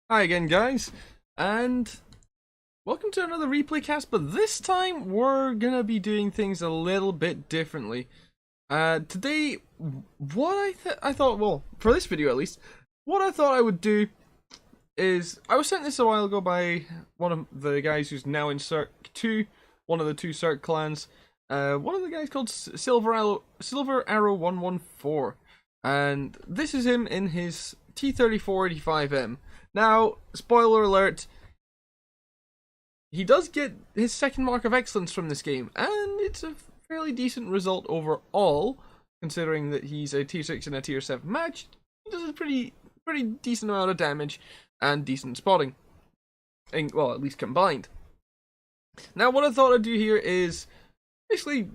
Hi again, guys, and welcome to another replay cast, but this time we're gonna be doing things a little bit differently. Today, what I thought, well, for this video at least, what I thought I would do is, I was sent this a while ago by one of the guys who's now in Circ 2, one of the two Circ clans, one of the guys called Silverarrow 114, and this is him in his T-34-85M. Now, spoiler alert, he does get his second mark of excellence from this game, and it's a fairly decent result overall, considering that he's a tier 6 and a tier 7 match. He does a pretty decent amount of damage and decent spotting, well, at least combined. Now, what I thought I'd do here is basically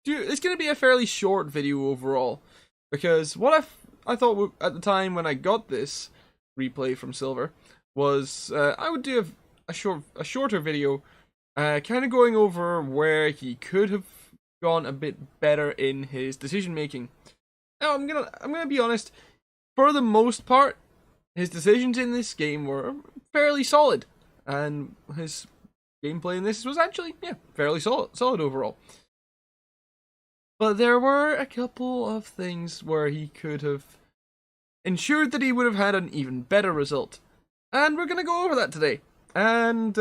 it's going to be a fairly short video overall, because what I thought at the time when I got this replay from Silver was I would do a shorter video, kind of going over where he could have gone a bit better in his decision making. Now I'm gonna be honest, for the most part, his decisions in this game were fairly solid, and his gameplay in this was actually fairly solid overall. But there were a couple of things where he could have ensured that he would have had an even better result. And we're going to go over that today. And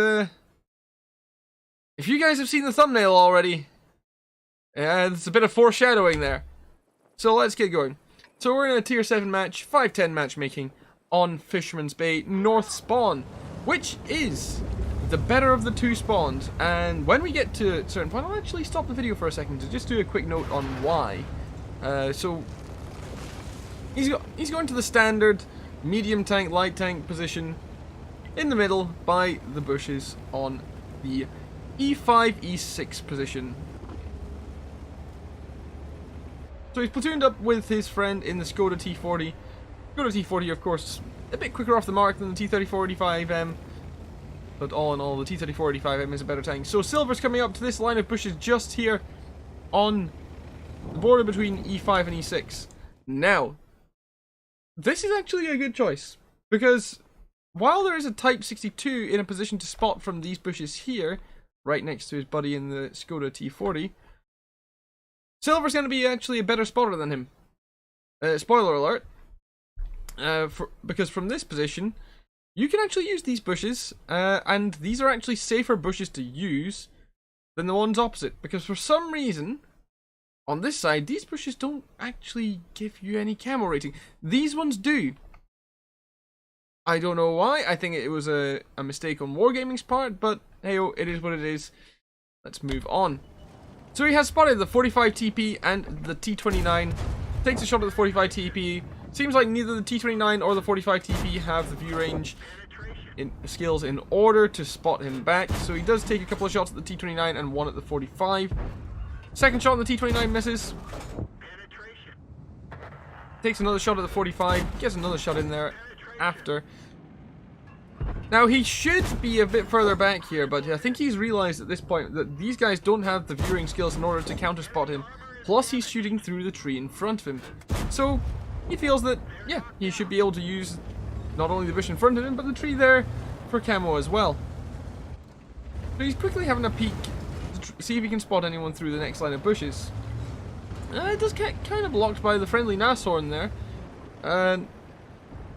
if you guys have seen the thumbnail already, there's a bit of foreshadowing there. So let's get going. So we're in a tier 7 match, 5-10 matchmaking on Fisherman's Bay North Spawn, which is the better of the two spawns. And when we get to a certain point, I'll actually stop the video for a second to just do a quick note on why. So he's going to the standard medium tank, light tank position in the middle by the bushes on the E5, E6 position. So he's platooned up with his friend in the Skoda T40. Skoda T40, of course, a bit quicker off the mark than the T-34-85M. But all in all, the T-34-85M is a better tank. So Silver's coming up to this line of bushes just here on the border between E5 and E6. Now, this is actually a good choice, because while there is a Type 62 in a position to spot from these bushes here, right next to his buddy in the Skoda T40, Silver's going to be actually a better spotter than him. Spoiler alert, because from this position, you can actually use these bushes, and these are actually safer bushes to use than the ones opposite, because for some reason, on this side, these bushes don't actually give you any camo rating. These ones do. I don't know why. I think it was a mistake on Wargaming's part, but hey, it is what it is. Let's move on. So he has spotted the 45 TP and the T29. Takes a shot at the 45 TP. Seems like neither the T29 or the 45 TP have the view range skills in order to spot him back. So he does take a couple of shots at the T29 and one at the 45. Second shot on the T29 misses. Takes another shot at the 45. Gets another shot in there after. Now he should be a bit further back here, but I think he's realized at this point that these guys don't have the viewing skills in order to counter spot him. Plus he's shooting through the tree in front of him. So he feels that, he should be able to use not only the bush in front of him, but the tree there for camo as well. So he's quickly having a peek to see if he can spot anyone through the next line of bushes. It does get kind of blocked by the friendly Nashorn there. And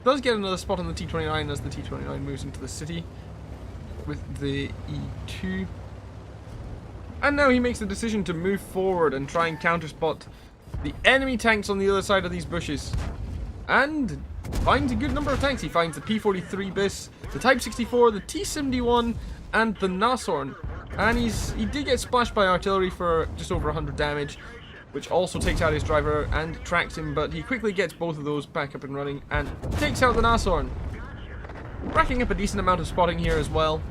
does get another spot on the T29 as the T29 moves into the city with the E2. And now he makes the decision to move forward and try and counter spot the enemy tanks on the other side of these bushes. And finds a good number of tanks. He finds the P43 BIS, the Type 64, the T71, and the Nashorn. And he did get splashed by artillery for just over 100 damage, which also takes out his driver and tracks him, but he quickly gets both of those back up and running and takes out the Nashorn. Racking up a decent amount of spotting here as well.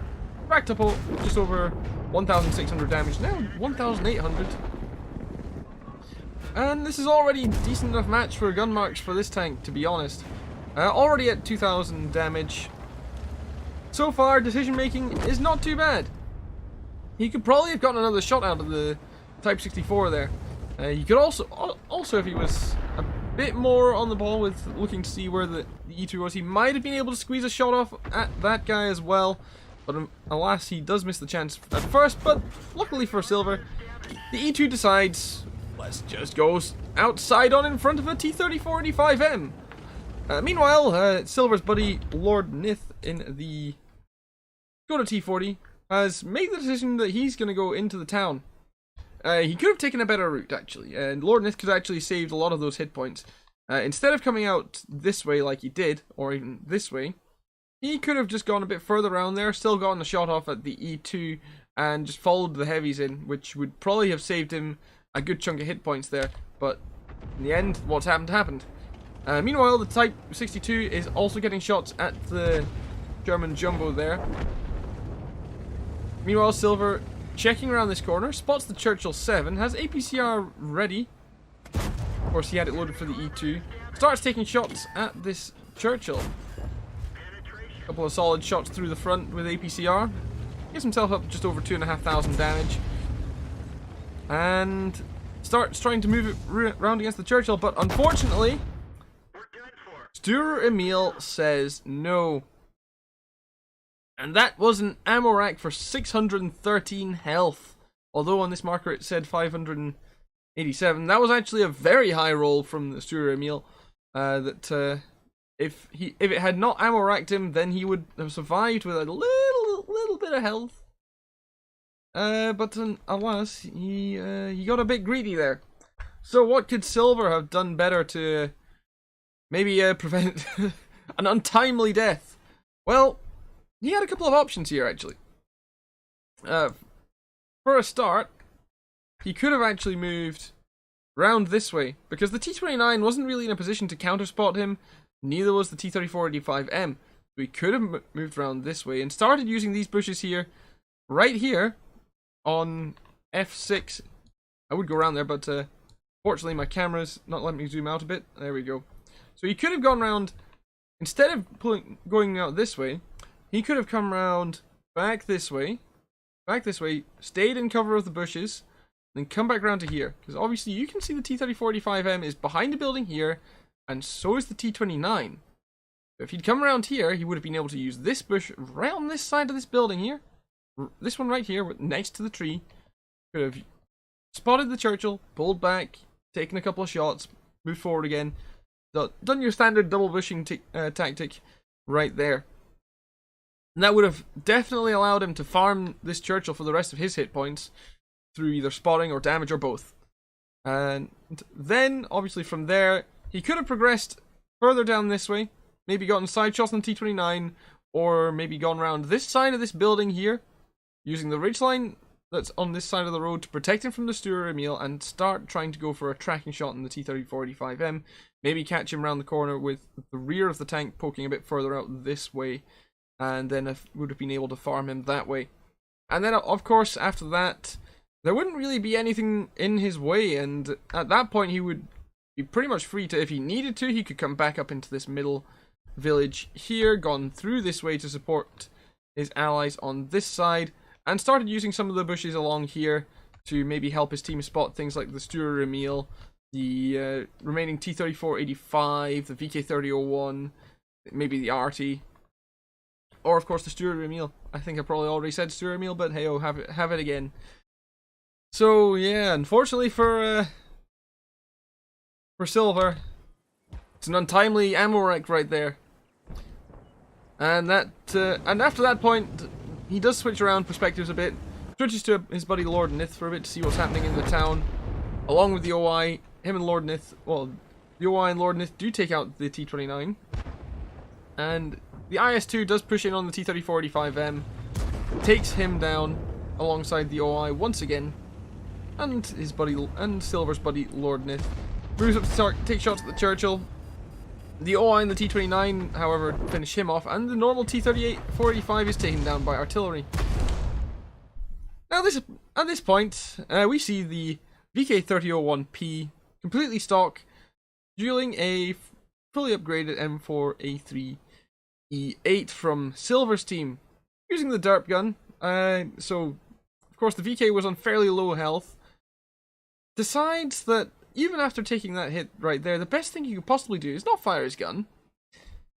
Racked up just over 1,600 damage, now 1,800. And this is already a decent enough match for gun marks for this tank, to be honest. Already at 2,000 damage. So far, decision making is not too bad. He could probably have gotten another shot out of the Type 64 there. He could also if he was bit more on the ball with looking to see where the E2 was. He might have been able to squeeze a shot off at that guy as well, but alas, he does miss the chance at first. But luckily for Silver, the E2 decides, let's just go outside on in front of a T-34-85M. Meanwhile, Silver's buddy Lord Nith in the Skoda T40 has made the decision that he's going to go into the town. He could have taken a better route, actually, and Lord Nith could have actually saved a lot of those hit points. Instead of coming out this way like he did, or even this way, he could have just gone a bit further around there, still gotten a shot off at the E2, and just followed the heavies in, which would probably have saved him a good chunk of hit points there. But in the end, what's happened happened. Meanwhile, the Type 62 is also getting shots at the German Jumbo there. Meanwhile, Silver, checking around this corner, spots the Churchill 7, has APCR ready. Of course, he had it loaded for the E2. Starts taking shots at this Churchill. A couple of solid shots through the front with APCR. Gets himself up just over 2,500 damage. And starts trying to move it round against the Churchill, but unfortunately, Stuart Emil says no. And that was an ammo rack for 613 health. Although on this marker it said 587. That was actually a very high roll from the Stuart Emil. If it had not ammo racked him, then he would have survived with a little bit of health. But alas, he got a bit greedy there. So what could Silver have done better to maybe prevent an untimely death? Well, he had a couple of options here, actually. For a start, he could have actually moved round this way, because the T-29 wasn't really in a position to counter-spot him, neither was the T-34-85M. So he could have moved around this way and started using these bushes here, right here, on F6. I would go around there, but fortunately my camera's not letting me zoom out a bit. There we go. So he could have gone around, instead of going out this way, he could have come round back this way, stayed in cover of the bushes, then come back round to here. Because obviously you can see the T-34-85M is behind a building here, and so is the T-29. If he'd come around here, he would have been able to use this bush right on this side of this building here. This one right here, next to the tree. Could have spotted the Churchill, pulled back, taken a couple of shots, moved forward again. Done your standard double bushing tactic right there. And that would have definitely allowed him to farm this Churchill for the rest of his hit points through either spotting or damage or both. And then, obviously from there, he could have progressed further down this way, maybe gotten side shots on the T-29, or maybe gone around this side of this building here, using the ridgeline that's on this side of the road to protect him from the Stuart Emil, and start trying to go for a tracking shot on the T-34-85M, maybe catch him around the corner with the rear of the tank poking a bit further out this way, and then would have been able to farm him that way. And then, of course, after that, there wouldn't really be anything in his way, and at that point he would be pretty much free to, if he needed to, he could come back up into this middle village here, gone through this way to support his allies on this side, and started using some of the bushes along here to maybe help his team spot things like the Stuart Emil, the remaining T-34-85, the VK-3001, maybe the RT, or of course the Stuart Emil. I think I probably already said Stuart Emil, but hey, oh, have it again. So yeah, unfortunately for Silver, it's an untimely ammo wreck right there. And and after that point, he does switch around perspectives a bit, switches to his buddy Lord Nith for a bit to see what's happening in the town, along with the OI. Him and Lord Nith, well, the OI and Lord Nith do take out the T-29, and the IS-2 does push in on the T-34-85M, takes him down alongside the OI once again, and his buddy, and Silver's buddy Lord Nith moves up to start, take shots at the Churchill. The OI and the T-29, however, finish him off, and the normal T-34-85 is taken down by artillery. Now, at this point, we see the VK-3001P completely stock, dueling a fully upgraded M4A3E8 from Silver's team, using the derp gun. So, of course, the VK was on fairly low health. Decides that even after taking that hit right there, the best thing you could possibly do is not fire his gun,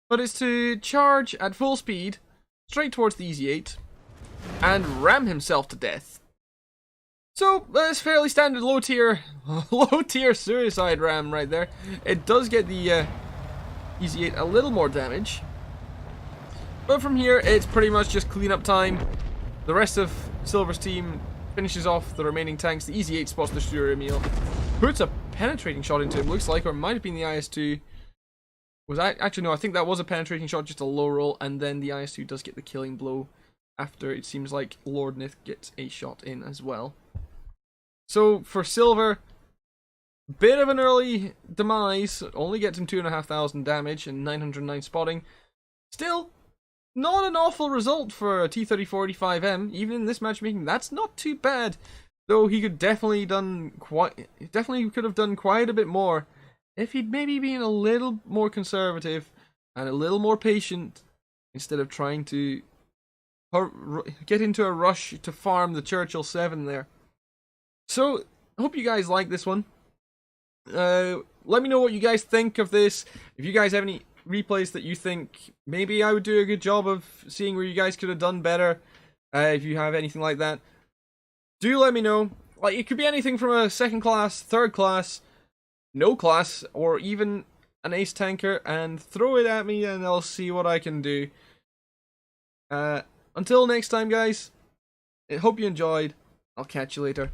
but it's to charge at full speed straight towards the Easy 8 and ram himself to death. So it's fairly standard low tier suicide ram right there. It does get the Easy 8 a little more damage, but from here it's pretty much just cleanup time. The rest of Silver's team finishes off the remaining tanks. The Easy 8 spots the Destroyer Emil, puts a penetrating shot into him, looks like, or it might have been the IS-2. Actually no, I think that was a penetrating shot, just a low roll, and then the IS-2 does get the killing blow after it seems like Lord Nith gets a shot in as well. So for Silver, bit of an early demise, only gets him 2,500 damage and 909 spotting. Still, not an awful result for a T-34-85M, even in this matchmaking. That's not too bad, though he could definitely could have done quite a bit more if he'd maybe been a little more conservative and a little more patient instead of trying to get into a rush to farm the Churchill 7 there. So, I hope you guys like this one. Let me know what you guys think of this. If you guys have any replays that you think maybe I would do a good job of seeing where you guys could have done better, if you have anything like that, do let me know. Like, it could be anything from a second class, third class, no class, or even an ace tanker, and throw it at me and I'll see what I can do. Until next time, guys, I hope you enjoyed. I'll catch you later.